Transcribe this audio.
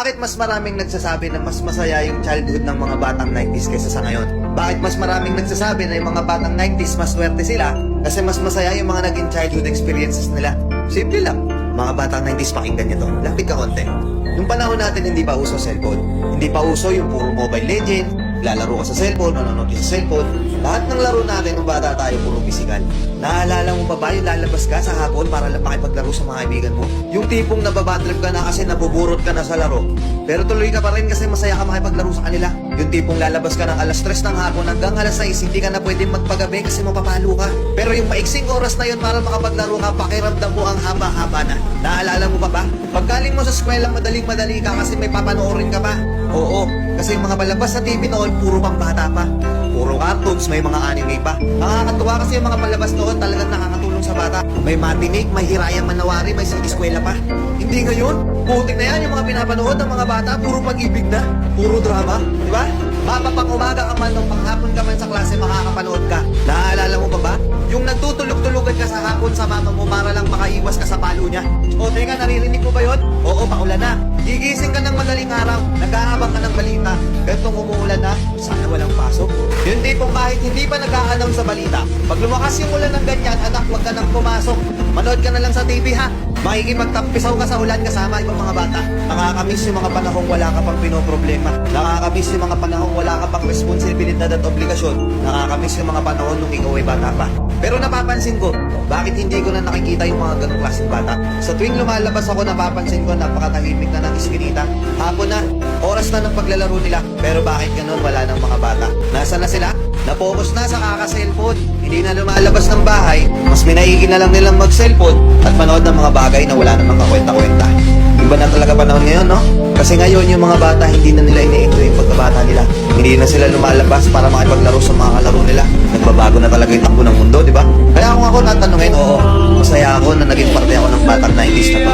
Bakit mas maraming nagsasabi na mas masaya yung childhood ng mga batang 90s kaysa sa ngayon? Bakit mas maraming nagsasabi na yung mga batang 90s mas swerte sila kasi mas masaya yung mga naging childhood experiences nila? Simple lang. Mga batang 90s, pakinggan nyo to. Lapit ka konti. Yung panahon natin hindi pa uso cellphone. Hindi pa uso yung puro Mobile Legend, lalaro ka sa cellphone, nanonood ka sa cellphone. Lahat ng laro natin nung bata tayo puro physical. Naalala mo pa ba yung lalabas ka sa hapon para lang makipaglaro sa mga kaibigan mo? Yung tipong nababatrip ka na kasi nabuburot ka na sa laro. Pero tuloy ka pa rin kasi masaya ka makipaglaro sa kanila. Yung tipong lalabas ka ng alas 3 ng hapon hanggang alas 6, hindi ka na pwedeng magpagabi kasi mapapalo ka. Pero yung maiksing oras na yun para makapaglaro ka, pakiramdam mo ang haba-haba na. Naalala mo pa ba? Paggaling mo sa eskwela, madaling-madali ka kasi may papanoorin ka pa. Oo, kasi yung mga palabas sa TV noon, puro pang bata pa. Puro cartoons, may mga anime pa. Nakakatuwa kasi yung mga palabas noon talagang nakakatulong sa bata. May matinik, may hirayang manawari, may eskwela pa. Hindi ngayon, putik na yan yung mga pinapanood ng mga bata, puro pag-ibig na, puro drama, di ba? Mapapang umaga ka man, nung panghapon ka man sa klase, makakapanood ka. Naaalala mo pa ba? Yung nagtutulog-tulugan ka sa hapon sa mama mo para lang makaiwas ka sa palo niya. O teka, naririnig mo ba yun? Oo, paulan na. Gigising ka ng madaling araw, nag-aabang ka ng balita. Ganitong umuulan na, sana walang pasok. Yung tipong kahit hindi pa nag-a-announce sa balita, pag lumakas yung ulan ng ganyan, anak, wag ka nang pumasok. Manood ka na lang sa TV ha. Makikipagtampisaw ka sa ulan kasama ibang mga bata. Nakakamiss yung mga panahong wala ka pang pinoproblema. Nakakamiss yung mga panahong wala ka pang responsibilidad at obligasyon. Nakakamiss yung mga panahon nung ikaw ay bata pa. Pero napapansin ko, bakit hindi ko na nakikita yung mga ganong klaseng bata? Sa tuwing lumalabas ako, napapansin ko napakatahimik na ng iskinita. Hapon na, oras na ng paglalaro nila. Pero bakit ganon wala ng mga bata? Nasaan na sila? Napokus na sa kaka-cellphone. Hindi na lumalabas ng bahay. Mas minaigi na lang nilang mag-cellphone at manood ng mga bagay na wala namang kakwenta-kwenta. Iba na talaga panahon ngayon, no? Kasi ngayon yung mga bata hindi na nila ini-enjoy yung pagkabata nila. Hindi na sila lumalabas para makipaglaro sa mga kalaro nila. Nagbabago na talaga yung takbo ng mundo, di ba? Kaya kung ako natanungin, oo, masaya ako na naging parte ako ng batang 90s na to.